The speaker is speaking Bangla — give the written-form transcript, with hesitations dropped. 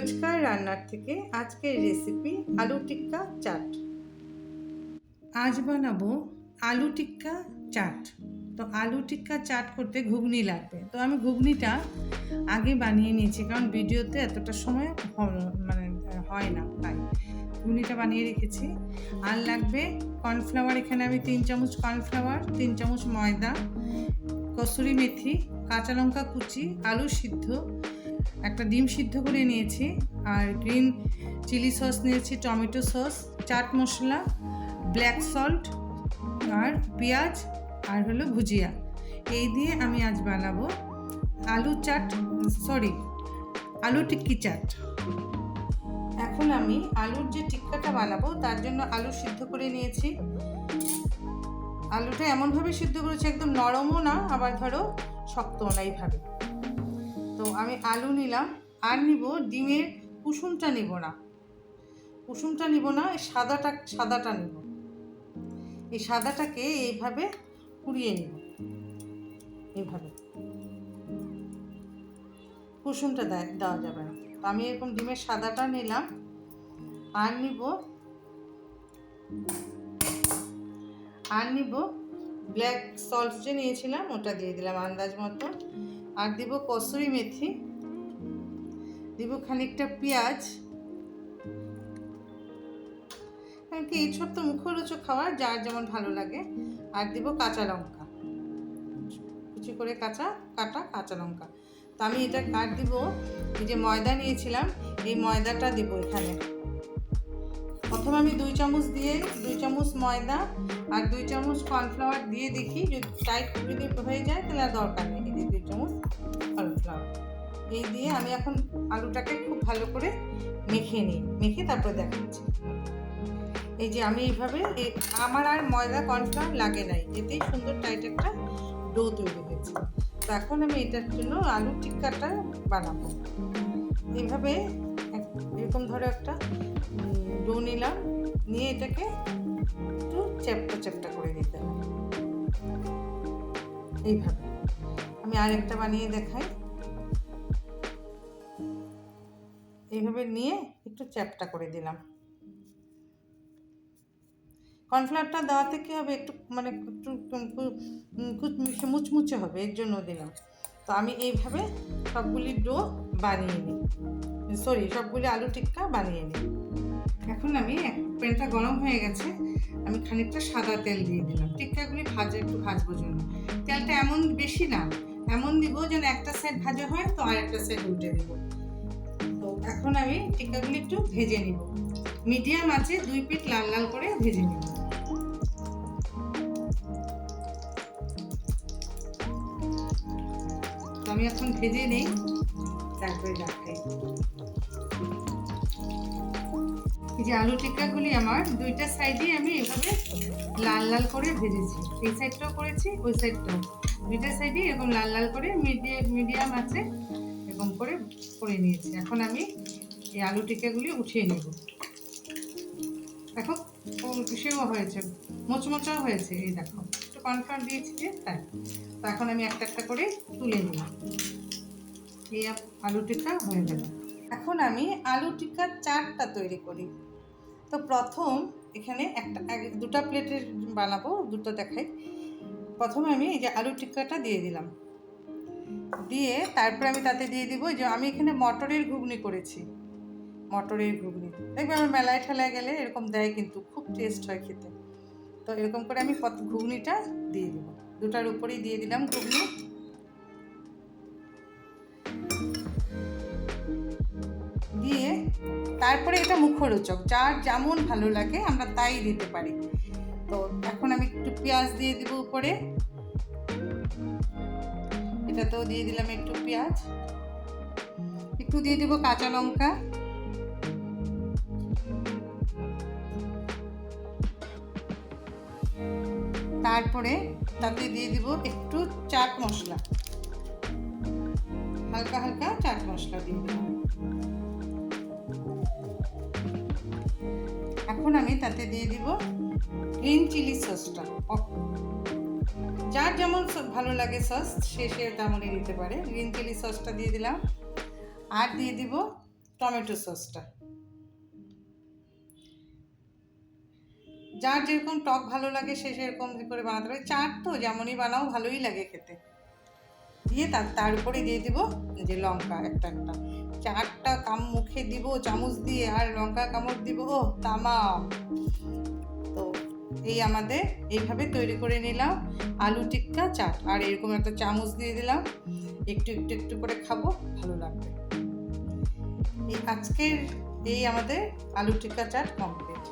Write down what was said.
রোজকার রান্নার থেকে আজকের রেসিপি আলু টিক্কা চাট। আজ বানাবো আলু টিক্কা চাট। তো আলু টিক্কা চাট করতে ঘুগনি লাগবে। তো আমি ঘুগনিটা আগে বানিয়ে নিয়েছি, কারণ ভিডিওতে এতটা সময় হয় না, তাই ঘুগনিটা বানিয়ে রেখেছি। আর লাগবে কর্নফ্লাওয়ার, এখানে আমি 3 চামচ কর্নফ্লাওয়ার, 3 চামচ ময়দা, কসুরি মেথি, কাঁচা লঙ্কা কুচি, আলু সিদ্ধ, একটা ডিম সিদ্ধ করে নিয়েছি, আর গ্রিন চিলি সস নিয়েছি, tomato sauce, chaat masala, black salt, আর পেঁয়াজ, আর হলো ভুজিয়া। এই দিয়ে আমি আজ বানাবো আলু টিক্কি চাট। এখন আমি আলুর যে টিক্কাটা বানাবো তার জন্য আলু সিদ্ধ করে নিয়েছি। আলুটা এমনভাবে সিদ্ধ করেছি, একদম নরমও না আবার ধরো শক্তও না, এইভাবে। তো আমি আলু নিলাম, আর নিব ডিমের কুসুমটা নিব না, এই সাদাটা নিব। এই সাদাটাকে এইভাবে কুড়িয়ে নিব, এইভাবে। কুসুমটা দেওয়া যাবে না। তো আমি এরকম ডিমের সাদাটা নিলাম, আর নিব ব্ল্যাক সল্ট যে নিয়েছিলাম ওটা দিয়ে দিলাম আন্দাজ মতো, আর দিব কসুরি মেথি, দিব খানিকটা পেঁয়াজ, কারণ কি এইসব তো মুখরোচক খাবার, যার যেমন ভালো লাগে। আর দিব কাঁচা লঙ্কা, কুচি করে কাটা কাঁচা লঙ্কা। তো আমি এটা আর দিব এই যে ময়দা নিয়েছিলাম, এই ময়দাটা দিব এখানে। প্রথমে আমি 2 চামচ ময়দা আর 2 চামচ কর্নফ্লাওয়ার দিয়ে দেখি, যদি টাইট যদি হয়ে যায় তাহলে আর দরকার নেই। এই যে 2 চামচ কর্নফ্লাওয়ার, এই দিয়ে আমি এখন আলুটাকে খুব ভালো করে মেখে তারপরে দেখাচ্ছি। এই যে আমি এইভাবে, আমার আর ময়দা কর্নফ্লাওয়ার লাগে নাই, এতেই সুন্দর টাইট একটা ডো তৈরি হয়েছে। তো এখন আমি এটার জন্য আলু টিক্কাটা বানাবো। এইভাবে এরকম ধরে একটা ডো নিলাম, নিয়ে এটাকে একটু চ্যাপ্টা করে দিতে হবে। এইভাবে আমি আরেকটা বানিয়ে দেখাই। এইভাবে নিয়ে একটু চ্যাপ্টা করে দিলাম। কর্নফ্লাওয়ারটা দেওয়াতে কী হবে, একটু মুচমুচে হবে, এর জন্য দিলাম। তো আমি এইভাবে সবগুলি আলু টিক্কা বানিয়ে নিই। এখন আমি প্যানটা গরম হয়ে গেছে, আমি খানিকটা সাদা তেল দিয়ে দিলাম। টিক্কাগুলি একটু ভাজবো জন্য। তেলটা এমন বেশি না, এমন দিব যেন একটা সাইড ভাজা হয় তো আর একটা সাইড উল্টে দিব। তো এখন আমি টিক্কাগুলি একটু ভেজে নিব, মিডিয়াম আঁচে 2 পিঠ লাল লাল করে ভেজে নিব। আমি এখন ভেজে নেই, তারপরে দেখাই। এই যে আলু টিক্কাগুলি আমার 2টা সাইডই আমি এভাবে লাল লাল করে ভেজেছি। এই সাইডটাও করেছি, ওই সাইডটাও, 2টা সাইডই এরকম লাল লাল করে মিডিয়াম আছে এরকম করে নিয়েছি। এখন আমি এই আলু টিক্কাগুলি উঠিয়ে নেব। দেখো সেও হয়েছে, মোচমোচাও হয়েছে। এই দেখো একটু কর্নফ্লাওয়ার দিয়েছি যে, তাই। তো এখন আমি একটা একটা করে তুলে নিলাম। এই আলু টিক্কা হয়ে গেল। এখন আমি আলু টিক্কার চাটটা তৈরি করি। তো প্রথম এখানে 2টা প্লেটের বানাবো, 2টো দেখাই। প্রথমে আমি এই যে আলু টিক্কাটা দিয়ে দিলাম, দিয়ে তারপরে আমি তাতে দিয়ে দিব যে আমি এখানে মটরের ঘুগনি করেছি। দেখবে আমার মেলায় ঠেলায় গেলে এরকম দেয়, কিন্তু খুব টেস্ট হয় খেতে। তো এরকম করে আমি ঘুগনিটা দিয়ে দিব, 2টার উপরেই দিয়ে দিলাম ঘুগনি। দিয়ে তারপরে এটা মুখরোচক, যার যেমন ভালো লাগে আমরা তাই দিতে পারি। তো এখন আমি একটু পেঁয়াজ দিয়ে দিব উপরে, এটাতেও দিয়ে দিলাম একটু পেঁয়াজ, একটু দিয়ে দিব কাঁচা লঙ্কা, তারপরে তাতে দিয়ে দিব একটু চাট মশলা, হালকা হালকা চাট মশলা দিয়ে দিলাম। এখন আমি তাতে দিয়ে দিব গ্রিন চিলি সসটা, যার যেমন ভালো লাগে সস সে তেমনই দিতে পারে। গ্রিন চিলি সসটা দিয়ে দিলাম, আর দিয়ে দিব টমেটো সসটা। যার যেরকম টক ভালো লাগে সে সেরকম করে বানাতে পারে, চাট তো যেমনই বানাও ভালোই লাগে খেতে। দিয়ে তার উপরে দিয়ে দিব যে লঙ্কা একটা একটা, চারটা মুখে দিব চামচ দিয়ে, আর লঙ্কা কামড় দিব, ও তামাম। তো এই আমাদের এইভাবে তৈরি করে নিলাম আলু টিক্কা চাট, আর এরকম একটা চামচ দিয়ে দিলাম, একটু একটু একটু করে খাবো, ভালো লাগবে। আজকের এই আমাদের আলু টিক্কা চাট কমপ্লিট।